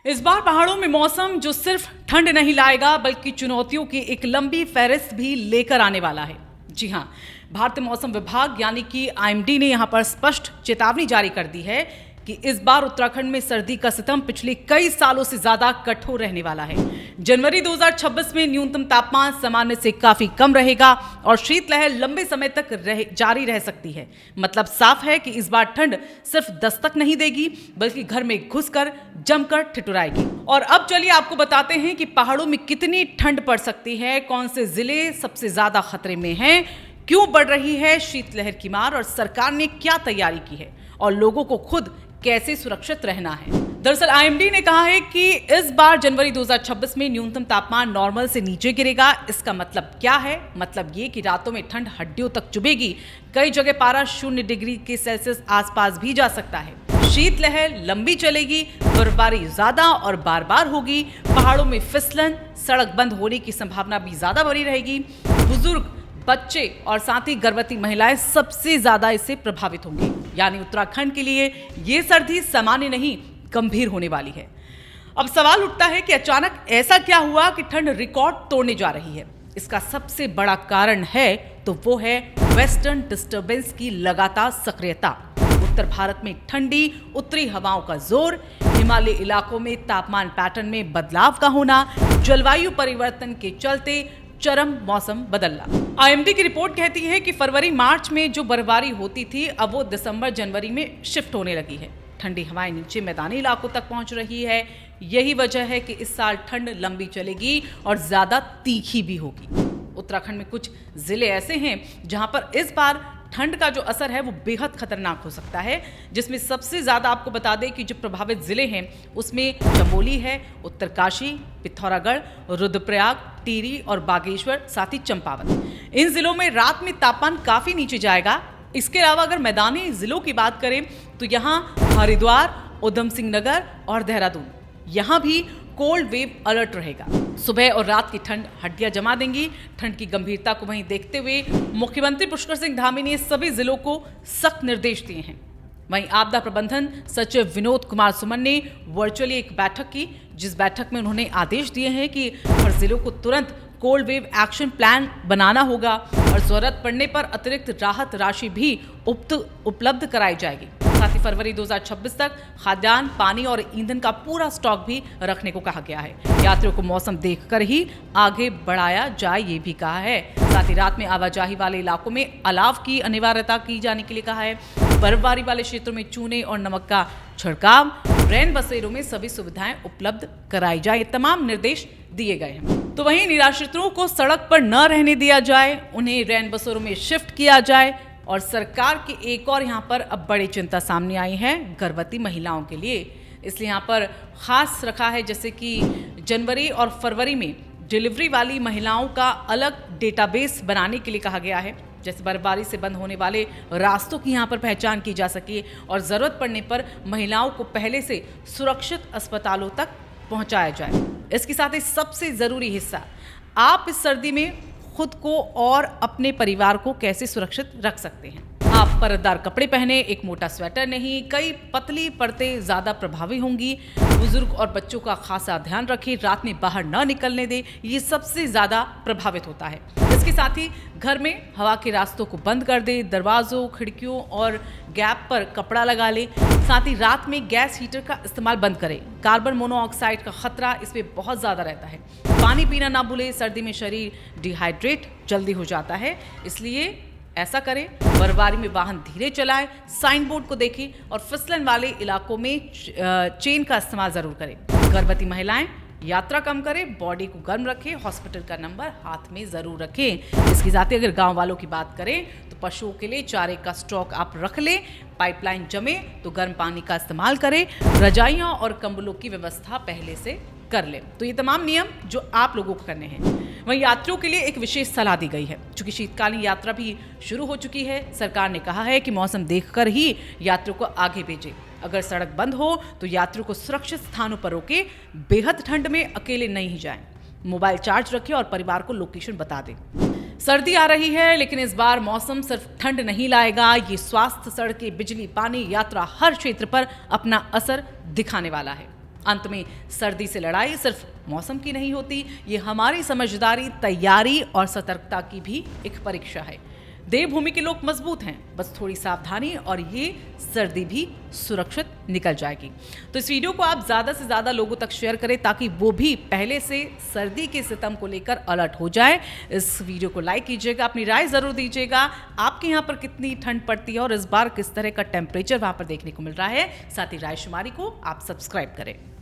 इस बार पहाड़ों में मौसम जो सिर्फ ठंड नहीं लाएगा बल्कि चुनौतियों की एक लंबी फहरिस्त भी लेकर आने वाला है। जी हां, भारतीय मौसम विभाग यानी कि आईएमडी ने यहां पर स्पष्ट चेतावनी जारी कर दी है कि इस बार उत्तराखंड में सर्दी का सितम पिछले कई सालों से ज्यादा कठोर रहने वाला है। जनवरी 2026 में न्यूनतम तापमान सामान्य से काफी कम रहेगा और शीतलहर लंबे समय तक जारी रह सकती है। मतलब साफ है कि इस बार ठंड सिर्फ दस्तक नहीं देगी बल्कि घर में घुसकर जमकर ठिठुराएगी। और अब चलिए आपको बताते हैं कि पहाड़ों में कितनी ठंड पड़ सकती है, कौन से जिले सबसे ज्यादा खतरे में हैं, क्यों बढ़ रही है शीतलहर की मार और सरकार ने क्या तैयारी की है और लोगों को खुद कैसे सुरक्षित रहना है। दरअसल आईएमडी ने कहा है कि इस बार जनवरी 2026 में न्यूनतम तापमान नॉर्मल से नीचे गिरेगा। इसका मतलब क्या है? मतलब ये कि रातों में ठंड हड्डियों तक चुभेगी। कई जगह पारा 0 डिग्री के सेल्सियस आसपास भी जा सकता है। शीतलहर लंबी चलेगी, बर्फबारी ज्यादा और बार बार होगी। पहाड़ों में फिसलन, सड़क बंद होने की संभावना भी ज्यादा बनी रहेगी। बुजुर्ग, बच्चे और साथ ही गर्भवती महिलाएं सबसे ज्यादा इससे प्रभावित होंगी। यानी उत्तराखंड के लिए ये सर्दी सामान्य नहीं, गंभीर होने वाली है। अब सवाल उठता है कि अचानक ऐसा क्या हुआ कि ठंड रिकॉर्ड तोड़ने जा रही है। इसका सबसे बड़ा कारण है तो वो है वेस्टर्न डिस्टर्बेंस की लगातार सक्रियता। उत्तर भारत में ठंडी उत्तरी हवाओं का जोर, हिमालय इलाकों में तापमान पैटर्न में बदलाव का होना, जलवायु परिवर्तन के चलते चरम मौसम बदलना। आईएमडी की रिपोर्ट कहती है कि फरवरी मार्च में जो बर्फबारी होती थी अब वो दिसंबर जनवरी में शिफ्ट होने लगी है। ठंडी हवाएं नीचे मैदानी इलाकों तक पहुंच रही है। यही वजह है कि इस साल ठंड लंबी चलेगी और ज्यादा तीखी भी होगी। उत्तराखंड में कुछ जिले ऐसे हैं जहां पर इस बार ठंड का जो असर है वो बेहद खतरनाक हो सकता है, जिसमें सबसे ज्यादा आपको बता दें कि जो प्रभावित जिले हैं उसमें चमोली है, उत्तरकाशी, पिथौरागढ़, रुद्रप्रयाग, टिहरी और बागेश्वर, साथ ही चंपावत। इन जिलों में रात में तापमान काफी नीचे जाएगा। इसके अलावा अगर मैदानी जिलों की बात करें तो यहाँ हरिद्वार, उधम सिंह नगर और देहरादून, यहाँ भी कोल्ड वेव अलर्ट रहेगा। सुबह और रात की ठंड हड्डियां जमा देंगी। ठंड की गंभीरता को वहीं देखते हुए मुख्यमंत्री पुष्कर सिंह धामी ने सभी जिलों को सख्त निर्देश दिए हैं। वहीं आपदा प्रबंधन सचिव विनोद कुमार सुमन ने वर्चुअली एक बैठक की, जिस बैठक में उन्होंने आदेश दिए हैं कि हर जिलों को तुरंत कोल्ड वेव एक्शन प्लान बनाना होगा और जरूरत पड़ने पर अतिरिक्त राहत राशि भी उपलब्ध कराई जाएगी। साथ ही फरवरी 2026 तक खाद्यान्न, पानी और ईंधन का पूरा स्टॉक भी रखने को कहा गया है। यात्रियों को मौसम देखकर ही आगे बढ़ाया जाए, ये भी कहा है। साथ ही रात में आवाजाही वाले इलाकों में अलाव की अनिवार्यता की जाने के लिए कहा है। बर्फबारी वाले क्षेत्रों में चूने और नमक का छिड़काव, रैन बसेरों में सभी सुविधाएं उपलब्ध कराई जाए, तमाम निर्देश दिए गए हैं। तो वहीं निराश्रितों को सड़क पर न रहने दिया जाए, उन्हें रैन बसेरों में शिफ्ट किया जाए। और सरकार की एक और यहाँ पर अब बड़ी चिंता सामने आई है गर्भवती महिलाओं के लिए। इसलिए यहाँ पर खास रखा है जैसे कि जनवरी और फरवरी में डिलीवरी वाली महिलाओं का अलग डेटाबेस बनाने के लिए कहा गया है, जैसे बर्फबारी से बंद होने वाले रास्तों की यहाँ पर पहचान की जा सके और ज़रूरत पड़ने पर महिलाओं को पहले से सुरक्षित अस्पतालों तक पहुँचाया जाए। इसके साथ ही सबसे ज़रूरी हिस्सा, आप इस सर्दी में खुद को और अपने परिवार को कैसे सुरक्षित रख सकते हैं। आप परतदार कपड़े पहने, एक मोटा स्वेटर नहीं, कई पतली परतें ज्यादा प्रभावी होंगी। बुजुर्ग और बच्चों का खासा ध्यान रखें, रात में बाहर न निकलने दें, ये सबसे ज्यादा प्रभावित होता है। इसके साथ ही घर में हवा के रास्तों को बंद कर दें, दरवाजों, खिड़कियों और गैप पर कपड़ा लगा लें। साथ ही रात में गैस हीटर का इस्तेमाल बंद करें। कार्बन मोनोऑक्साइड का खतरा इसमें बहुत ज्यादा रहता है। पानी पीना ना भूलें, सर्दी में शरीर डिहाइड्रेट जल्दी हो जाता है, इसलिए ऐसा करें। बर्फबारी में वाहन धीरे चलाएं, साइन बोर्ड को देखें और फिसलन वाले इलाकों में चेन का इस्तेमाल जरूर करें। गर्भवती महिलाएं यात्रा कम करें, बॉडी को गर्म रखें, हॉस्पिटल का नंबर हाथ में जरूर रखें। इसके साथ ही अगर गांव वालों की बात करें तो पशुओं के लिए चारे का स्टॉक आप रख लें। पाइपलाइन जमे तो गर्म पानी का इस्तेमाल करें। रजाइयां और कंबलों की व्यवस्था पहले से कर ले। तो ये तमाम नियम जो आप लोगों को करने हैं। वहीं यात्रियों के लिए एक विशेष सलाह दी गई है। चूंकि शीतकालीन यात्रा भी शुरू हो चुकी है, सरकार ने कहा है कि मौसम देखकर ही यात्रियों को आगे भेजें। अगर सड़क बंद हो तो यात्रियों को सुरक्षित स्थानों पर रोके। बेहद ठंड में अकेले नहीं जाएं। मोबाइल चार्ज रखें और परिवार को लोकेशन बता दें। सर्दी आ रही है, लेकिन इस बार मौसम सिर्फ ठंड नहीं लाएगा। ये स्वास्थ्य, सड़कें, बिजली, पानी, यात्रा, हर क्षेत्र पर अपना असर दिखाने वाला है। अंत में सर्दी से लड़ाई सिर्फ मौसम की नहीं होती, ये हमारी समझदारी, तैयारी और सतर्कता की भी एक परीक्षा है। देवभूमि के लोग मजबूत हैं, बस थोड़ी सावधानी और ये सर्दी भी सुरक्षित निकल जाएगी। तो इस वीडियो को आप ज़्यादा से ज़्यादा लोगों तक शेयर करें ताकि वो भी पहले से सर्दी के सितम को लेकर अलर्ट हो जाए। इस वीडियो को लाइक कीजिएगा, अपनी राय ज़रूर दीजिएगा। आपके यहाँ पर कितनी ठंड पड़ती है और इस बार किस तरह का टेम्परेचर वहाँ पर देखने को मिल रहा है। साथ ही राय शुमारी को आप सब्सक्राइब करें।